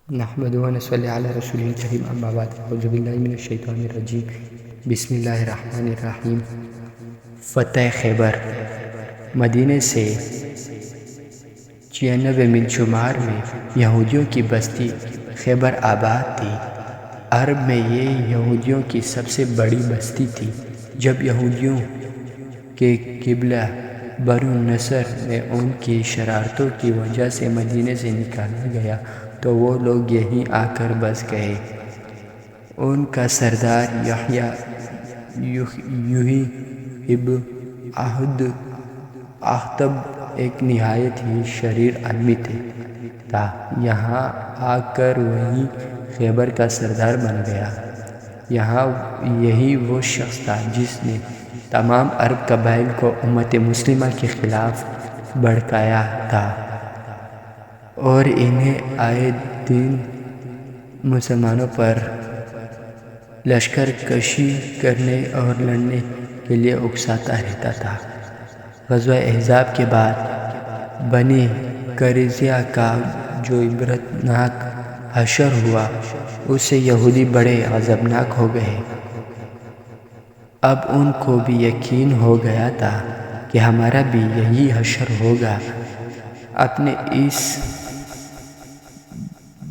نحمد و نصلی علی رسول کریم اما بعد اعوذ باللہ من الشیطان الرجیم بسم اللہ الرحمن الرحیم۔ فتح خیبر۔ مدینے سے 96 میل شمار میں یہودیوں کی بستی خیبر آباد تھی۔ عرب میں یہ یہودیوں کی سب سے بڑی بستی تھی۔ جب یہودیوں کے قبیلہ بنو النضر میں ان کی شرارتوں کی وجہ سے مدینے سے نکالا گیا تو وہ لوگ یہیں آ کر بس گئے۔ ان کا سردار یحییٰ ابن اخطب ایک نہایت ہی شریر آدمی تھا۔ یہاں آ کر وہی خیبر کا سردار بن گیا۔ یہی وہ شخص تھا جس نے تمام عرب قبائل کو امت مسلمہ کے خلاف بھڑکایا تھا اور انہیں آئے دن مسلمانوں پر لشکر کشی کرنے اور لڑنے کے لیے اکساتا رہتا تھا۔ غزوہ احزاب کے بعد بنی قریظہ کا جو عبرتناک حشر ہوا اس سے یہودی بڑے غضبناک ہو گئے۔ اب ان کو بھی یقین ہو گیا تھا کہ ہمارا بھی یہی حشر ہوگا۔ اپنے اس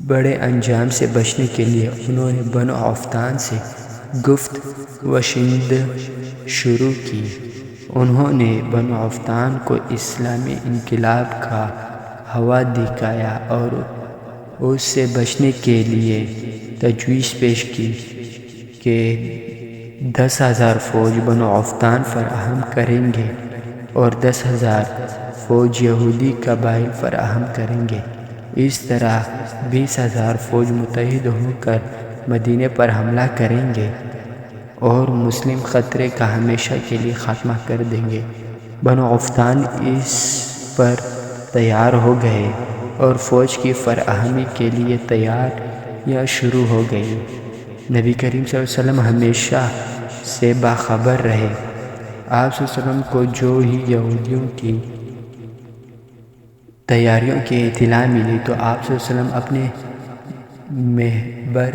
بڑے انجام سے بچنے کے لیے انہوں نے بنو عوفان سے گفت و شنید شروع کی۔ انہوں نے بنو عوفان کو اسلامی انقلاب کا ہوا دکھایا اور اس سے بچنے کے لیے تجویز پیش کی کہ 10,000 فوج بنو عوفان فراہم کریں گے اور 10,000 فوج یہودی قبائل فراہم کریں گے۔ اس طرح 20,000 فوج متحد ہو کر مدینے پر حملہ کریں گے اور مسلم خطرے کا ہمیشہ کے لیے خاتمہ کر دیں گے۔ بنو عوفان اس پر تیار ہو گئے اور فوج کی فراہمی کے لیے تیاریاں شروع ہو گئیں۔ نبی کریم صلی اللہ علیہ وسلم ہمیشہ سے باخبر رہے۔ آپ صلی اللہ علیہ وسلم کو جو ہی یہودیوں کی تیاریوں کی اطلاع ملی تو آپ صلی اللہ علیہ وسلم اپنے مخبر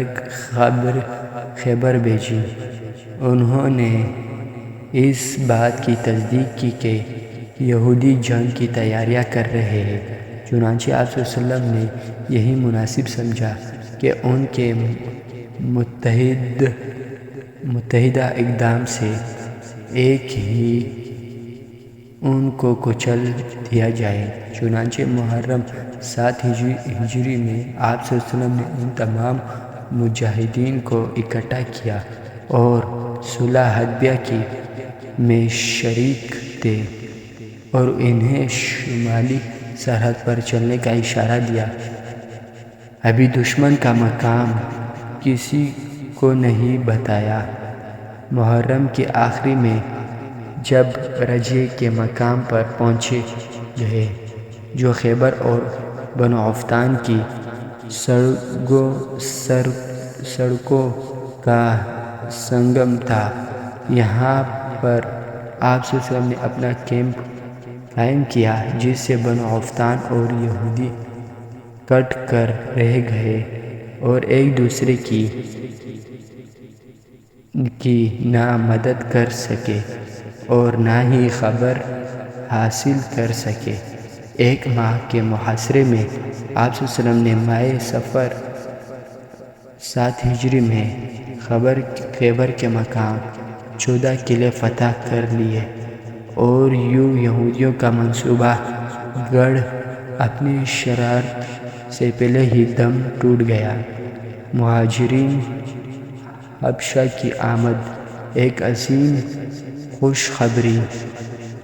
خیبر بھیجی۔ انہوں نے اس بات کی تصدیق کی کہ یہودی جنگ کی تیاریاں کر رہے ہیں۔ چنانچہ آپ صلی اللہ علیہ وسلم نے یہی مناسب سمجھا کہ ان کے متحدہ اقدام سے ایک ہی ان کو کچل دیا جائے۔ چنانچہ محرم 7 ہجری میں آپ صلی اللہ علیہ وسلم نے ان تمام مجاہدین کو اکٹھا کیا اور صلح حدیبیہ میں شریک تھے اور انہیں شمالی سرحد پر چلنے کا اشارہ دیا۔ ابھی دشمن کا مقام کسی کو نہیں بتایا۔ محرم کے آخر میں جب رجے کے مقام پر پہنچے جو خیبر اور بنو عوفان کی سڑکوں کا سنگم تھا، یہاں پر آپ صلی اللہ علیہ وسلم نے اپنا کیمپ قائم کیا جس سے بنو عوفان اور یہودی کٹ کر رہ گئے اور ایک دوسرے کی نہ مدد کر سکے اور نہ ہی خبر حاصل کر سکے۔ ایک ماہ کے محاصرے میں آپ صلی اللہ علیہ وسلم نے ماہ صفر 7 ہجری میں خیبر کے مقام 14 قلعے فتح کر لیے اور یوں یہودیوں کا منصوبہ گڑھ اپنی شرارت سے پہلے ہی دم ٹوٹ گیا۔ مہاجرین حبشہ کی آمد ایک عظیم خوشخبری۔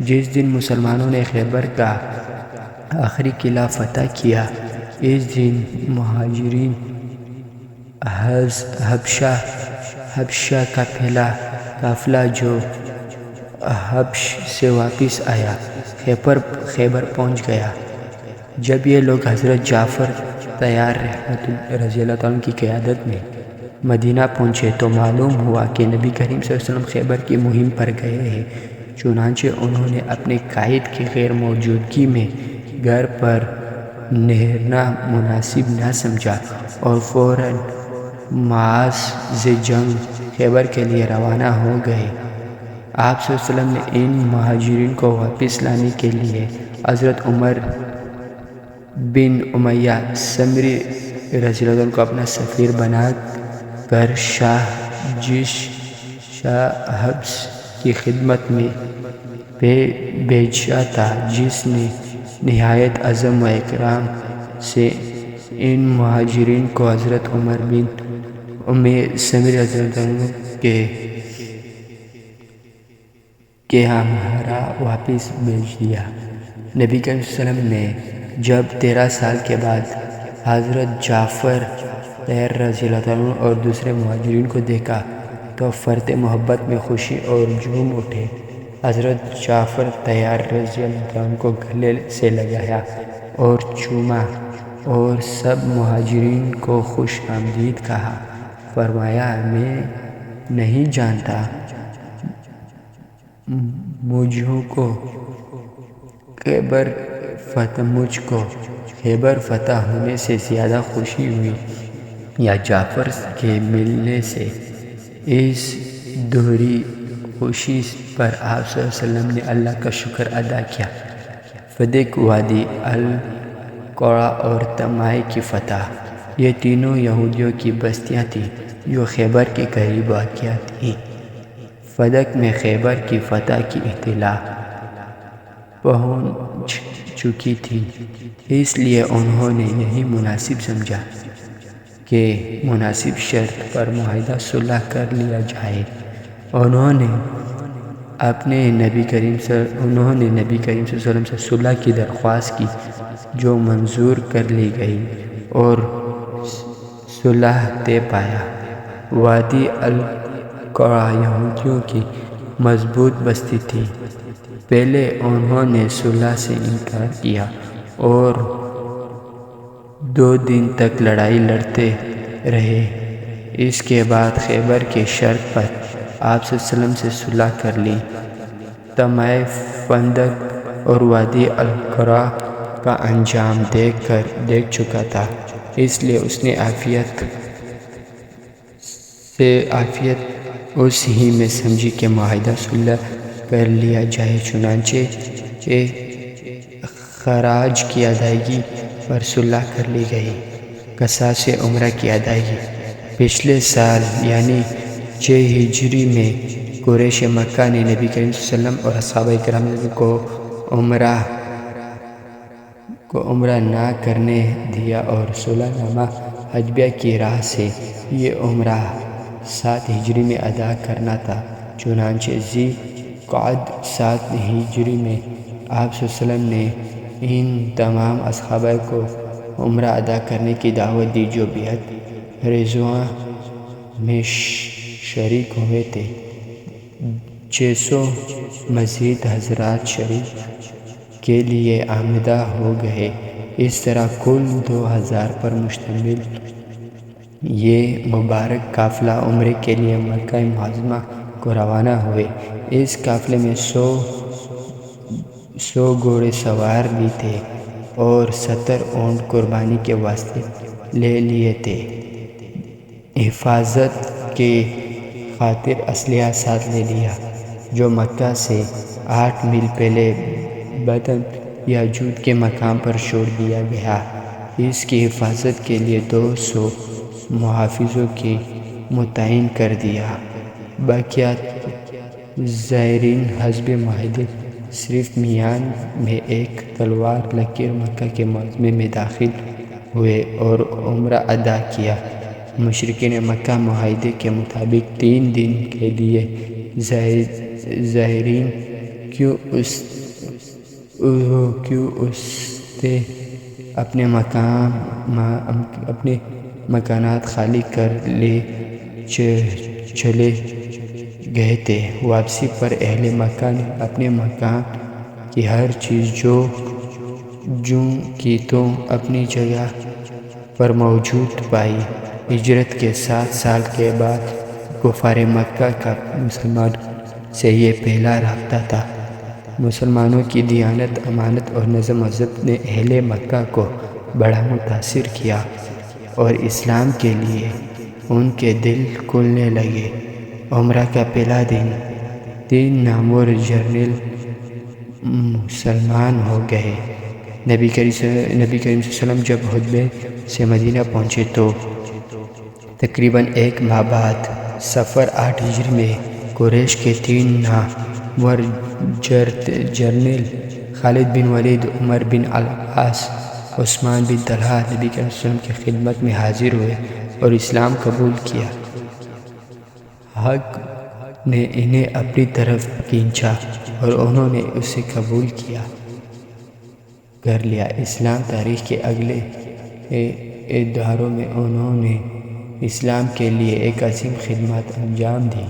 جس دن مسلمانوں نے خیبر کا آخری قلعہ فتح کیا اس دن مہاجرین حبشہ کا پہلا قافلہ جو حبش سے واپس آیا خیبر پہنچ گیا۔ جب یہ لوگ حضرت جعفر طیار رضی اللہ عنہ کی قیادت میں مدینہ پہنچے تو معلوم ہوا کہ نبی کریم صلی اللہ علیہ وسلم خیبر کی مہم پر گئے ہیں۔ چنانچہ انہوں نے اپنے قائد کی غیر موجودگی میں گھر پر ٹھہرنا مناسب نہ سمجھا اور فوراً معاذ جنگ خیبر کے لیے روانہ ہو گئے۔ آپ صلی اللہ علیہ وسلم نے ان مہاجرین کو واپس لانے کے لیے حضرت عمر بن امیہ سمری رضی اللہ عنہ کو اپنا سفیر بنا کر شاہ حبس کی خدمت میں بھیجا تھا، جس نے نہایت عزم و اکرام سے ان مہاجرین کو حضرت عمر بن امیہ سمری رضی اللہ عنہ کے ہمراہ واپس بھیج دیا۔ نبی کریم صلی اللہ علیہ وسلم نے جب 13 سال کے بعد حضرت جعفر طیار رضی اللہ عنہ اور دوسرے مہاجرین کو دیکھا تو فرط محبت میں خوشی اور جھوم اٹھے۔ حضرت جعفر طیار رضی اللہ عنہ کو گلے سے لگایا اور چوما اور سب مہاجرین کو خوش آمدید کہا۔ فرمایا، میں نہیں جانتا مجھ کو خیبر فتح ہونے سے زیادہ خوشی ہوئی یا جعفر کے ملنے سے۔ اس دوہری خوشی پر آپ صلی اللہ علیہ وسلم نے اللہ کا شکر ادا کیا۔ فدق، وادی القرا اور طمائع کی فتح، یہ تینوں یہودیوں کی بستیاں تھیں جو خیبر کے قریب واقع تھیں۔ فدق میں خیبر کی فتح کی اطلاع پہنچ چکی تھی، اس لیے انہوں نے یہی مناسب سمجھا کہ مناسب شرط پر معاہدہ صلح کر لیا جائے۔ انہوں نے نبی کریم صلی اللہ علیہ وسلم سے صلح کی درخواست کی، جو منظور کر لی گئی اور صلح طے پایا۔ وادی القرا یہودیوں کی مضبوط بستی تھی۔ پہلے انہوں نے صلح سے انکار کیا اور 2 دن تک لڑائی لڑتے رہے۔ اس کے بعد خیبر کی شرط پر آپ صلی اللہ علیہ وسلم سے صلح کر لی۔ طمائع فدق اور وادی القرا کا انجام دیکھ چکا تھا، اس لیے اس نے عافیت اس ہی میں سمجھی کہ معاہدہ صلح کر لیا جائے۔ چنانچہ خراج کی ادائیگی پر صلح کر لی گئی۔ قصاص عمرہ کی ادائیگی۔ پچھلے سال یعنی 6 ہجری میں قریش مکہ نے نبی کریم صلی اللہ علیہ وسلم اور صحابہ کرام کو عمرہ نہ کرنے دیا اور صلح نامہ حدیبیہ کی راہ سے یہ عمرہ 7 ہجری میں ادا کرنا تھا۔ چنانچہ ذی القعدہ 7 ہجری میں آپ صلی اللہ علیہ وسلم نے ان تمام اصحاب کو عمرہ ادا کرنے کی دعوت دی جو بیعت رضوان میں شریک ہوئے تھے۔ 600 مزید حضرات شریک کے لیے آمادہ ہو گئے۔ اس طرح کل 2000 پر مشتمل یہ مبارک قافلہ عمرے کے لیے مکہ معظمہ کو روانہ ہوئے۔ اس قافلے میں 100 گھوڑے سوار بھی تھے اور 70 اونٹ قربانی کے واسطے لے لیے تھے۔ حفاظت کی خاطر اسلحہ ساتھ لے لیا، جو مکہ سے 8 میل پہلے بطن یاجوج کے مقام پر چھوڑ دیا گیا۔ اس کی حفاظت کے لیے 200 محافظوں کی متعین کر دیا۔ باقیہ زائرین حسب معاہدے صرف میان میں ایک تلوار لکیر مکہ کے معظمے میں داخل ہوئے اور عمرہ ادا کیا۔ مشرکین مکہ معاہدے کے مطابق 3 دن کے لیے زائرین کیوں استے اپنے مکانات خالی کر لے چلے گئے تھے۔ واپسی پر اہل مکہ نے اپنے مکان کی ہر چیز جو کی تو اپنی جگہ پر موجود پائی۔ ہجرت کے 7 سال کے بعد کفار مکہ کا مسلمانوں سے یہ پہلا رابطہ تھا۔ مسلمانوں کی دیانت، امانت اور نظم و ضبط نے اہل مکہ کو بڑا متاثر کیا اور اسلام کے لیے ان کے دل کھلنے لگے۔ عمرہ کا پہلا دن 3 نامور جرنیل مسلمان ہو گئے۔ نبی کریم صلی اللہ علیہ وسلم جب حدیبیہ سے مدینہ پہنچے تو تقریباً 1 ماہ بعد صفر 8 ہجری میں قریش کے 3 نامور جرنیل خالد بن ولید، عمر بن العاص، عثمان بن طلحہ نبی کریم صلی اللہ علیہ وسلم کی خدمت میں حاضر ہوئے اور اسلام قبول کیا۔ حق نے انہیں اپنی طرف کھینچا اور انہوں نے اسے قبول کر لیا۔ اسلام تاریخ کے اگلے ادوار میں انہوں نے اسلام کے لیے ایک عظیم خدمت انجام دی۔